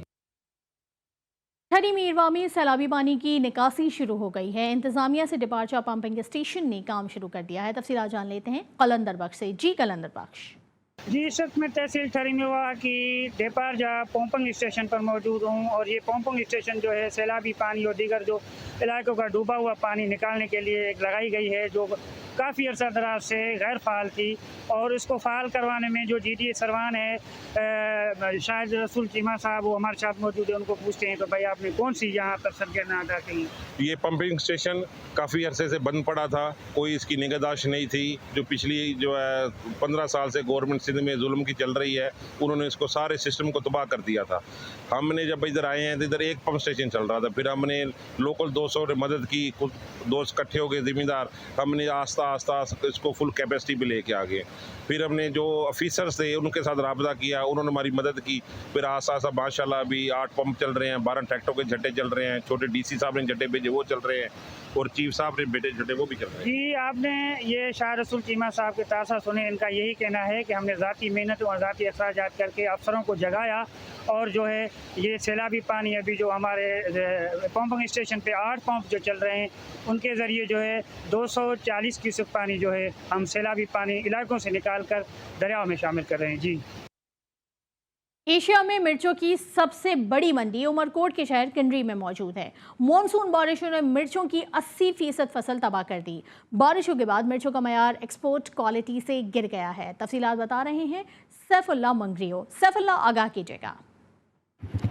ठरी मीरवा में सैलाबी पानी की निकासी शुरू हो गई है। इंतजामिया से डिपार्चर पंपिंग स्टेशन ने काम शुरू कर दिया है। तफसीलात जान लेते हैं कलंदर बख्श से। जी कलंदर बख्श। जी, इस वक्त मैं तहसील ठरी मीरवा की डिपार्चर पंपिंग स्टेशन पर मौजूद हूँ और ये पंपिंग स्टेशन जो है सैलाबी पानी और दीगर जो इलाकों का डूबा हुआ पानी निकालने के लिए लगाई गई है, जो काफ़ी अर्सा दराज से गैर फ़ाल थी, और इसको फ़ाल करवाने में जो GDA सरवान है शाहिद रसूल चीमा साहब, वो हमारे साथ मौजूद है। उनको पूछते हैं तो भाई आपने कौन सी यहाँ पर सरगर्मियाँ अदा की? ये पंपिंग स्टेशन काफ़ी अरसे से बंद पड़ा था, कोई इसकी निगहदाश्त नहीं थी। जो पिछली जो है 15 साल से गवर्नमेंट सिंध में जुल्म की चल रही है, उन्होंने इसको सारे सिस्टम को तबाह कर दिया था। हमने जब इधर आए हैं तो इधर एक पंप स्टेशन चल रहा था, फिर हमने लोकल 200 ने मदद की, कुछ दोस्त इकट्ठे हो गए ज़िम्मेदार, हमने आस्ता आस्ता इसको फुल कैपेसिटी पे लेके आ गए। फिर हमने जो ऑफिसर्स थे उनके साथ रब्ता किया, उन्होंने हमारी मदद की। फिर आस्ता आस्ता माशाल्लाह अभी 8 पंप चल रहे हैं, 12 ट्रैक्टरों के झट्टे चल रहे हैं, छोटे DC साहब ने झट्टे भेजे वो चल रहे हैं, और चीफ साहब ने बेटे झट्टे वो भी चल रहे हैं। जी, आपने ये शाह रसूल चीमा साहब के तासा सुने, इनका यही कहना है कि हमने ज़ाती मेहनत और ज़ाती अखराजात करके अफसरों को जगाया, और जो है ये सैलाबी पानी अभी जो हमारे पंपिंग स्टेशन पे 8 पंप जो चल रहे हैं, उनके ज़रिए जो है 240 क्यूसेक पानी जो है हम सैलाबी पानी इलाकों से निकाल कर दरियाओं में शामिल कर रहे हैं। जी, एशिया में मिर्चों की सबसे बड़ी मंडी उमरकोट के शहर किंडरी में मौजूद है। मॉनसून बारिशों ने मिर्चों की 80% फसल तबाह कर दी। बारिशों के बाद मिर्चों का मयार एक्सपोर्ट क्वालिटी से गिर गया है। तफसीलात बता रहे हैं सैफुल्लाह मंगरियो। सैफुल्लाह, आगाह कीजिएगा।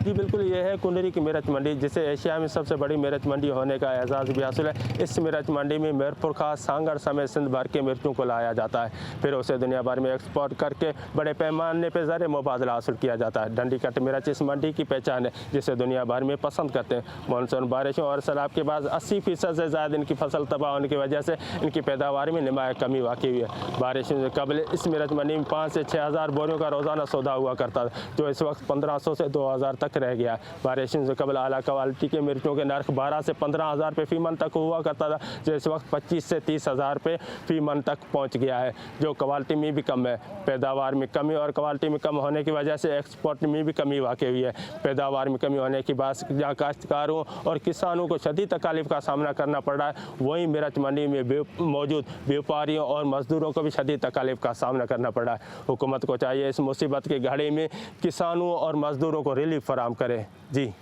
जी बिल्कुल, ये है कुंडरी की मिर्च मंडी, जिसे एशिया में सबसे बड़ी मिर्च मंडी होने का एजाज़ भी हासिल है। इस मिर्च मंडी में मीरपुर खास, सांगर समेत सिंध भर के मिर्चों को लाया जाता है, फिर उसे दुनिया भर में एक्सपोर्ट करके बड़े पैमाने पर ज़र मुबादला हासिल किया जाता है। डंडी कट मिर्च इस मंडी की पहचान है, जिसे दुनिया भर में पसंद करते हैं। मानसून बारिशों और सैलाब के बाद 80% से ज़्यादा इनकी फसल तबाह होने की वजह से इनकी पैदावार में नुमाया कमी वाक़ई हुई है। बारिशों से कबल इस मिर्च मंडी में 5 से 6 हज़ार बोरियों का रोज़ाना सौदा हुआ करता था, जो इस वक्त 1500 से 2000 तक रह गया। बारिशों से कबल आला क्वालिटी के मिर्चों के नर्ख 12 से 15 हज़ार रुपये फ़ी मन तक हुआ करता था, जो इस वक्त 25 से 30 हज़ार रुपये फ़ी मन तक पहुंच गया है, जो क्वालिटी में भी कम है। पैदावार में कमी और क्वालिटी में कम होने की वजह से एक्सपोर्ट में भी कमी वाक़ई हुई है। पैदावार में कमी होने की बात जहाँ काश्तकारों और किसानों को शदीद तकालीफ का सामना करना पड़ रहा है, वहीं मिर्च मंडी में मौजूद व्यापारियों और मजदूरों को भी शदीद तकालीफ का सामना करना पड़ रहा है। हुकूमत को चाहिए इस मुसीबत की घड़ी में किसानों और मजदूरों को रिलीफ फराहम करे। जी,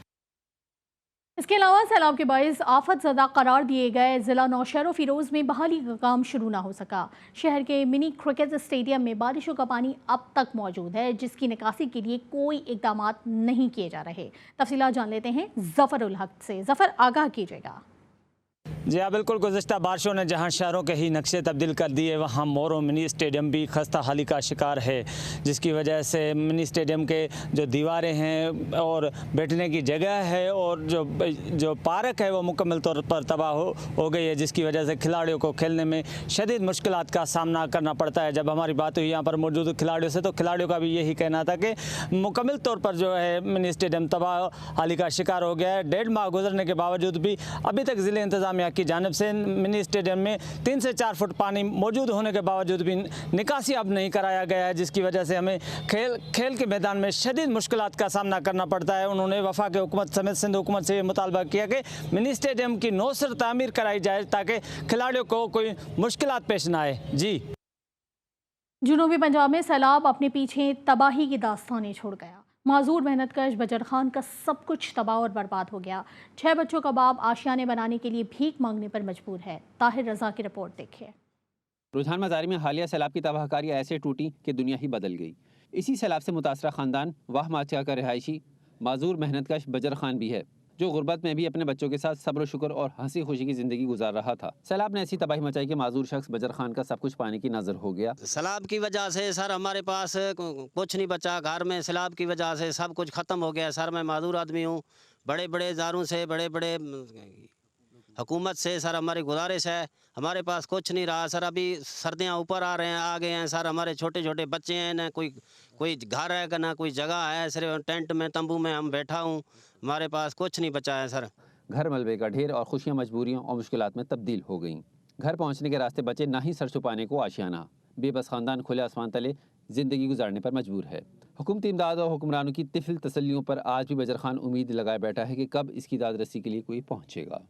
इसके अलावा सैलाब के बाइस आफत ज़दा करार दिए गए ज़िला नौशहर फ़िरोज़ में बहाली का काम शुरू ना हो सका। शहर के मिनी क्रिकेट स्टेडियम में बारिशों का पानी अब तक मौजूद है, जिसकी निकासी के लिए कोई इक़दाम नहीं किए जा रहे। तफसीलात जान लेते हैं ज़फ़र उल हक से। ज़फ़र, आगाह कीजिएगा। जी हाँ बिल्कुल, गुज़िश्ता बारिशों ने जहाँ शहरों के ही नक्शे तब्दील कर दिए, वहाँ मोरो मिनी स्टेडियम भी खस्ता हाली का शिकार है, जिसकी वजह से मिनी स्टेडियम के जो दीवारें हैं और बैठने की जगह है और जो पार्क है वो मुकम्मल तौर पर तबाह हो गई है, जिसकी वजह से खिलाड़ियों को खेलने में शदीद मुश्किलात का सामना करना पड़ता है। जब हमारी बात हुई यहाँ पर मौजूद खिलाड़ियों से, तो खिलाड़ियों का भी यही कहना था कि मुकम्मल तौर पर जो है मिनी स्टेडियम तबाह हाली का शिकार हो गया है। 1.5 माह गुजरने के बावजूद भी अभी तक ज़िले इंतज़ामिया की जानिब से मिनी स्टेडियम में 3 से 4 फुट पानी मौजूद होने के बावजूद भी निकासी अब नहीं कराया गया है, जिसकी वजह से हमें खेल के मैदान में शदीद मुश्किलात का सामना करना पड़ता है। उन्होंने वफाक हुकूमत समेत सिंध हुकूमत से ये मुतालबा किया कि मिनी स्टेडियम की नौसर तामीर कराई जाए, ताकि खिलाड़ियों को कोई मुश्किलात पेश ना आए। जी, जुनूबी पंजाब में सैलाब अपने पीछे तबाही की दास्तानें छोड़ गया। माजूर मेहनतकश बजर खान का सब कुछ तबाह और बर्बाद हो गया। 6 बच्चों का बाप आशियाने बनाने के लिए भीख मांगने पर मजबूर है। ताहिर रजा की रिपोर्ट देखिए। रुझान मज़ारी में हालिया सैलाब की तबाहकारी ऐसे टूटी कि दुनिया ही बदल गई। इसी सैलाब से मुतासरा ख़ानदान वाह माचिया का रिहायशी माजूर मेहनतकश बजर खान भी है, जो गुर्बत में भी अपने बच्चों के साथ सब्र शुक्र और हंसी खुशी की ज़िंदगी गुजार रहा था। सैलाब ने ऐसी तबाही मचाई कि माजूर शख्स बजर खान का सब कुछ पाने की नज़र हो गया। सैलाब की वजह से सर हमारे पास कुछ नहीं बचा घर में, सैलाब की वजह से सब कुछ ख़त्म हो गया। सर मैं माजूर आदमी हूँ, बड़े बड़े इदारों से, बड़े बड़े हुकूमत से सर हमारी गुजारिश है, हमारे पास कुछ नहीं रहा सर। अभी सर्दियाँ ऊपर आ गए हैं सर, हमारे छोटे छोटे बच्चे हैं, ना कोई घर है ना कोई जगह है, सिर्फ टेंट में तंबू में हम बैठा हूँ, हमारे पास कुछ नहीं बचा है सर। घर मलबे का ढेर और खुशियाँ मजबूरियों और मुश्किलात में तब्दील हो गईं। घर पहुँचने के रास्ते बचे, ना ही सर छुपाने को आशियाना। बेबस ख़ानदान खुले आसमान तले ज़िंदगी गुजारने पर मजबूर है। हुकूमती इमदाद और हुक्मरानों की तिफिल तसल्लियों पर आज भी बजर खान उम्मीद लगाए बैठा है कि कब इसकी दाद रसी के लिए कोई पहुँचेगा।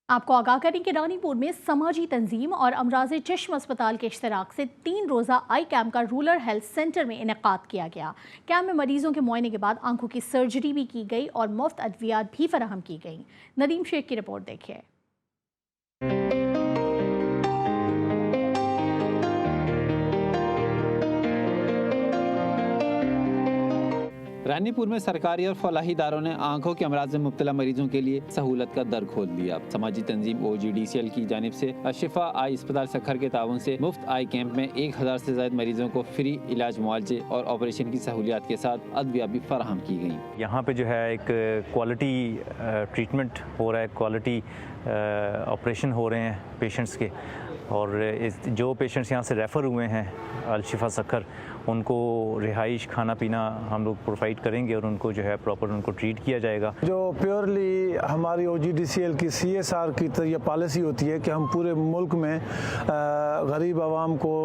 आपको आगाह करें कि रानीपुर में समाजी तंजीम और अमराज़े चश्म अस्पताल के इश्तराक से 3 रोज़ा आई कैम्प का रूरल हेल्थ सेंटर में इनेकाद किया गया। कैम्प में मरीजों के मुआयने के बाद आंखों की सर्जरी भी की गई और मुफ्त अद्वियात भी फराहम की गई। नदीम शेख की रिपोर्ट देखिए। रानीपुर में सरकारी और फलाही इदारों ने आंखों के अमराज में मुब्तला मरीजों के लिए सहूलत का दर खोल दिया। समाजी तंजीम OGDCL की जानिब से अशिफा आई अस्पताल सखर के ताउन से मुफ्त आई कैंप में 1000 से ज्यादा मरीजों को फ्री इलाज, मुआवजे और ऑपरेशन की सहूलियात के साथ अदविया भी फराहम की गई। यहाँ पे जो है एक क्वालिटी ट्रीटमेंट हो रहा है, क्वालिटी ऑपरेशन हो रहे हैं पेशेंट्स के, और जो पेशेंट्स यहाँ से रेफ़र हुए हैं अलशिफा सखर, उनको रिहाइश, खाना पीना हम लोग प्रोवाइड करेंगे और उनको जो है प्रॉपर उनको ट्रीट किया जाएगा। जो प्योरली हमारी OGDCL की CSR की ये पॉलिसी होती है कि हम पूरे मुल्क में गरीब आवाम को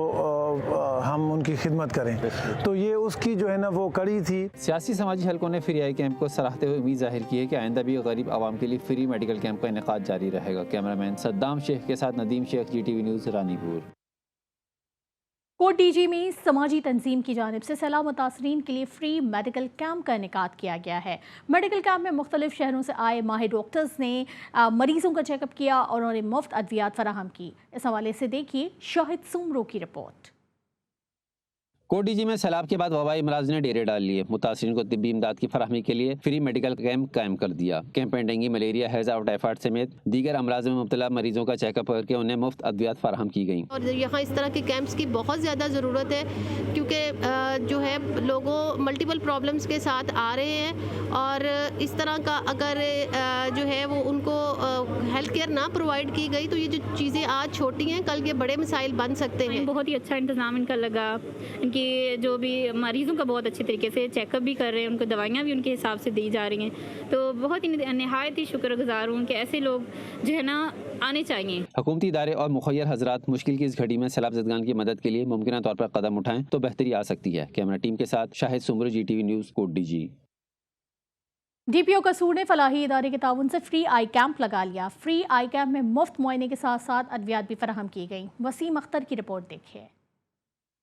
हम उनकी खिदमत करें, तो ये उसकी जो है ना वो कड़ी थी। सियासी समाजी हलकों ने फ्री आई कैंप को सराहते हुए उम्मीद जाहिर की है कि आइंदा भी गरीब आवाम के लिए फ्री मेडिकल कैंप का इनेकाद जारी रहेगा। कैमरामैन सद्दाम शेख के साथ नदीम शेख, GTV न्यूज़, रानीपुर। कोट डीजी में समाजी तंजीम की जानिब से सैलाब मुतासरीन के लिए फ्री मेडिकल कैंप का इनेकाद किया गया है। मेडिकल कैंप में मुख्तलिफ शहरों से आए माहिर डॉक्टर्स ने मरीजों का चेकअप किया और उन्हें मुफ्त अद्वियात फराहम की। इस हवाले से देखिए शाहिद सुमरो की रिपोर्ट। कोट डीजी में सैलाब के बाद वबाई अमराज ने डेरे डाल लिए। मुतासरीन को तिब्बी इमदाद की फराहमी के लिए फ्री मेडिकल कैंप कायम कर दिया। कैंप में डेंगू, मलेरिया, हैजा और टाइफाइड समेत दीगर अमराज में मुब्तला मरीजों का चेकअप करके उन्हें मुफ्त अद्वियात फराहम की गई। और यहाँ इस तरह के कैंप्स की बहुत ज़्यादा ज़रूरत है, क्योंकि जो है लोगों मल्टीपल प्रॉब्लम्स के साथ आ रहे हैं, और इस तरह का अगर जो है वो उनको हेल्थ केयर ना प्रोवाइड की गई तो ये जो चीज़ें आज छोटी हैं कल के बड़े मसाइल बन सकते हैं। बहुत ही अच्छा इंतज़ाम इनका लगा, इनकी जो भी मरीज़ों का बहुत अच्छे तरीके से चेकअप भी कर रहे हैं, उनको दवाइयाँ भी उनके हिसाब से दी जा रही हैं। तो बहुत ही निहायत ही शुक्रगुजार हूँ कि ऐसे लोग जो है ना आने चाहिए। हुकूमती इदारे और मुखय्यर हजरात मुश्किल की इस घड़ी में सैलाब ज़दगान की मदद के लिए मुमकिन तौर पर कदम उठाएं तो बेहतरी आ सकती है। कैमरा टीम के साथ Shahid Soomro, GTV news, Kot Diji. DPO Kasur ने फलाही इदारे के ताउन से फ्री आई कैंप लगा लिया। फ्री आई कैंप में मुफ्त मुआयने के साथ साथ अद्वियात भी फराहम की गई। वसीम अख्तर की रिपोर्ट देखिए।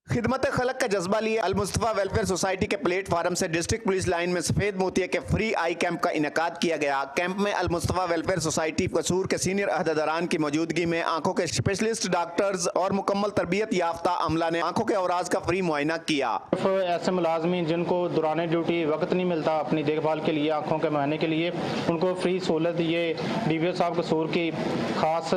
खिदमत खलक का जज्बा लिए अल मुस्तफा वेलफेयर सोसाइटी के प्लेटफार्म से डिस्ट्रिक्ट पुलिस लाइन में सफेद मोतिया के फ्री आई कैंप का इनेकाद किया गया। कैंप में अल मुस्तफा वेलफेयर सोसाइटी कसूर के सीनियर अहदेदारान की मौजूदगी में आंखों के स्पेशलिस्ट डॉक्टर्स और मुकम्मल तरबियत याफ्ता अमला ने आंखों के अवराज का फ्री मुआयना किया। ऐसे मुलाजमीन जिनको दौरान ड्यूटी वक्त नहीं मिलता अपनी देखभाल के लिए, आंखों के मुआयने के लिए, उनको फ्री सहूलत ये DPO साहब कसूर की खास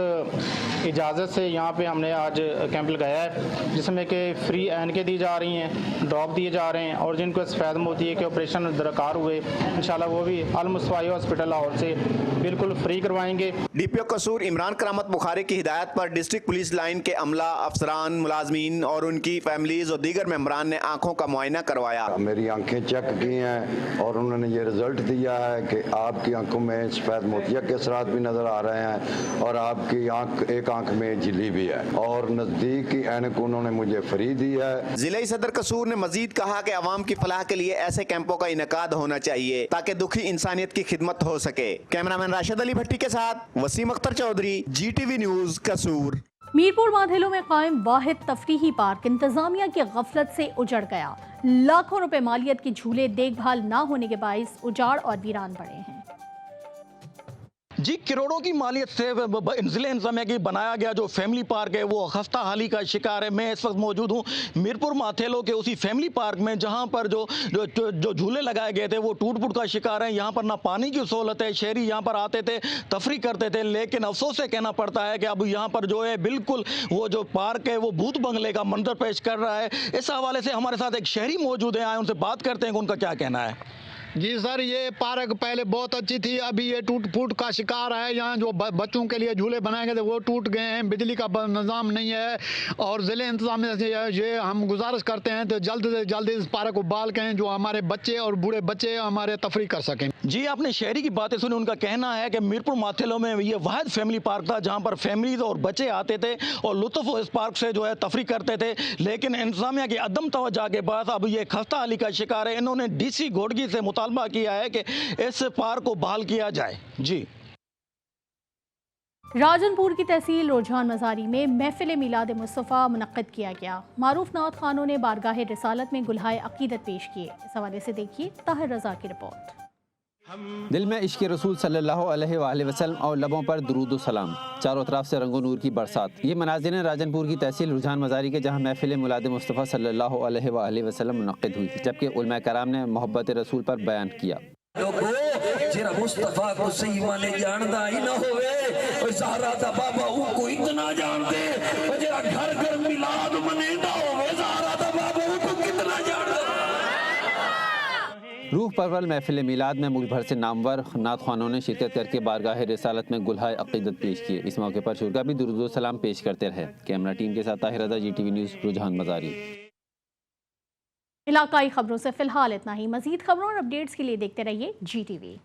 इजाज़त से यहाँ पे हमने आज कैंप लगाया है, जिसमें कि फ्री ऐनकें दी जा रही हैं, ड्रॉप दिए जा रहे हैं, और जिनको सफ़ेद मोतिये के ऑपरेशन दरकार हुए इंशाल्लाह वो भी अल मुस्तफा हॉस्पिटल लाहौर से बिल्कुल फ्री करवाएंगे। DPO कसूर इमरान करामत बुखारी की हिदायत पर डिस्ट्रिक्ट पुलिस लाइन के अमला, अफसरान, मुलाजमीन और उनकी फैमिलीज और दीगर मेंबरान ने आंखों का मुआयना करवाया। मेरी आंखें चेक की हैं और उन्होंने ये रिजल्ट दिया है कि आपकी आंखों में सफ़ेद मोतिया के असरात भी नजर आ रहे हैं और आपकी आंख, एक आंख में झिल्ली भी है, और नजदीक की ऐनक उन्होंने मुझे फ्री दी है। जिले सदर कसूर ने मजीद कहा कि अवाम की फलाह के लिए ऐसे कैंपों का इनेकाद होना चाहिए ताकि दुखी इंसानियत की खिदमत हो सके। कैमरामैन राशिद अली भट्टी के साथ वसीम अख्तर चौधरी, GTV न्यूज़, कसूर। मीरपुर माधेलो में कायम वाहिद तफरीही पार्क इंतजामिया की गफलत से उजड़ गया। लाखों रुपए मालियत के झूले देखभाल न होने के बाइस उजाड़ और वीरान पड़े हैं। जी, करोड़ों की मालियत से ज़िले इंतज़ामिया की बनाया गया जो फैमिली पार्क है वो खस्ता हाली का शिकार है। मैं इस वक्त मौजूद हूँ मीरपुर माथेलो के उसी फैमिली पार्क में जहाँ पर जो झूले लगाए गए थे वो टूट फूट का शिकार है। यहाँ पर ना पानी की सहूलत है, शहरी यहाँ पर आते थे, तफरी करते थे, लेकिन अफसोस से कहना पड़ता है कि अब यहाँ पर जो है बिल्कुल वो जो पार्क है वो भूत बंगले का मंजर पेश कर रहा है। इस हवाले से हमारे साथ एक शहरी मौजूद है, आए उनसे बात करते हैं कि उनका क्या कहना है। जी सर, ये पार्क पहले बहुत अच्छी थी, अभी ये टूट फूट का शिकार है। यहाँ जो बच्चों के लिए झूले बनाए गए थे वो टूट गए हैं, बिजली का निज़ाम नहीं है, और ज़िले इंतज़ामिया से ये हम गुजारिश करते हैं तो जल्द से जल्द इस पार्क को बहाल करें जो हमारे बच्चे और बूढ़े बच्चे हमारे तफरी कर सकें। जी, आपने शहरी की बातें सुनी, उनका कहना है कि मीरपुर माथेलो में ये वाहिद फैमिली पार्क था जहाँ पर फैमिलीज और बच्चे आते थे और लुत्फ़ इस पार्क से जो है तफरी करते थे, लेकिन इंतज़ामिया की अदम तवज्जो के बाद अब ये खस्ता हाली का शिकार है। इन्होंने DC घोड़गी से मुतालबा किया है कि इस पार्क को बहाल किया जाए। जी, राजनपुर की तहसील रुझान मज़ारी में महफिल मिलाद मुस्तफ़ा मुनक़्क़िद किया गया। मारूफ नात खानों ने बारगाह रिसालत में गुलहाए अक़ीदत पेश किए। इस हवाले से देखिए ताहिर रज़ा की रिपोर्ट। दिल में इश्क़ रसूल सल्लल्लाहु अलैहि वसल्लम और लबों पर दुरूद सलाम, चारों तरफ से रंगो नूर की बरसात। ये मनाज़िर राजनपुर की तहसील रुझान मज़ारी के, जहाँ महफिल मिलाद मुस्तफ़ा सल्लल्लाहु अलैहि वसल्लम मुनक़्क़िद हुई, जबकि उलमा कराम ने मोहब्बत रसूल पर बयान किया। मुस्तफा को सही माने जानदा ही ना होवे, ज़हरा दा बाबा उनको इतना जानदे, जेरा घर घर मिलाद मनेंदा होवे, ज़हरा दा बाबा उनको कितना जानदा। रूह परवल महफिल मिलाद में मुल्क भर से नामवर नात ख़्वानों ने शिरकत करके बारगाह रिसालत में गुलहाए अक़ीदत पेश किए। इस मौके पर शुरका भी दुरूद व सलाम पेश करते रहे। कैमरा टीम के साथ ताहिर रज़ा, GTV न्यूज़, रुझान मज़ारी। इलाकाई खबरों से फिलहाल इतना ही। मज़ीद खबरों और अपडेट्स के लिए देखते रहिए GTV।